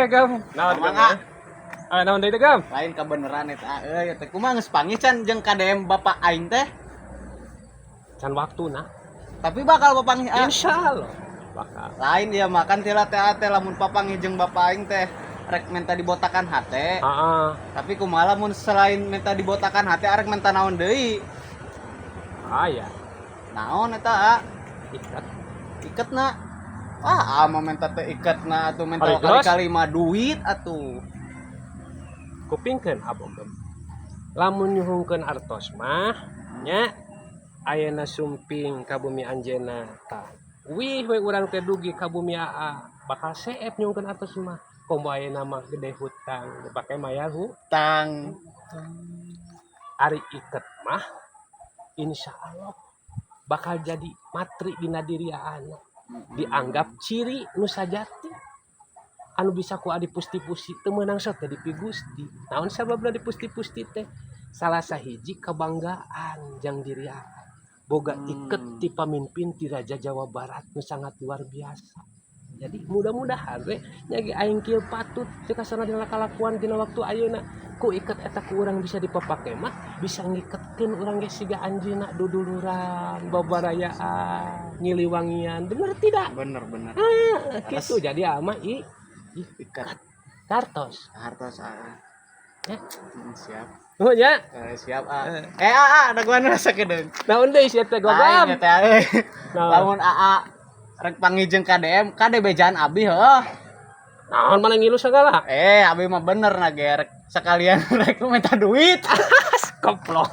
Gam. Naon Mamang, Gam? Naon deui teh Gam? Lain kebenaran eta teh kumaha geus pangican jeung KDM bapak aing teh. Can waktuna. Tapi bakal papangih Insyaallah bakal. lain dia makan tila teh lamun papangih jeung bapak aing teh rek minta dibotakan hate. Heeh. Tapi kumaha lamun selain minta dibotakan hate arek minta naon deui? Aya Naon eta? ikat. Iketna. Ama minta teh iketna atuh minta Hari geus? kali-kali mah duit atuh. Kupingkeun abong Gam. Lamun nyuhungkeun artos mah nya ayeuna sumping ka bumi anjeunna tah. Wih we urang teh dugi ka bumi AA bakal seep nyuhungkeun artos mah. Komo ayeuna mah gede hutang dipake mayar Tang ari iket mah insyaallah bakal jadi matri dina diriaan. Dianggap ciri nu sajati anu bisa ku adi pusti-pusti teu meunang sok teh dipi Gusti. Naon sababna dipusti-pusti teh? Salah sahiji kebanggaan jang diriaan. Boga iket ti pamimpin ti Raja Jawa Barat nu sangat luar biasa. Jadi mudah-mudahan we nya aing kieu patut teu kasana dina kalakuan dina waktu ayeuna ku iket eta ku urang bisa dipapake mah bisa ngiketkeun urang ge siga anjeunna duduluran babarayaan ngiliwangian bener tidak? bener. Gitu jadi ama Iket kartos hartos siap. oh nya Siap ada gua rasa kedeung. naon deui sia teh Lain gogam teh lamun rek panggih jeung KDM bejaan abi heuh. naon mana ngilu sagala Abi mah bener na ge rek sekalian rek minta duit. goblok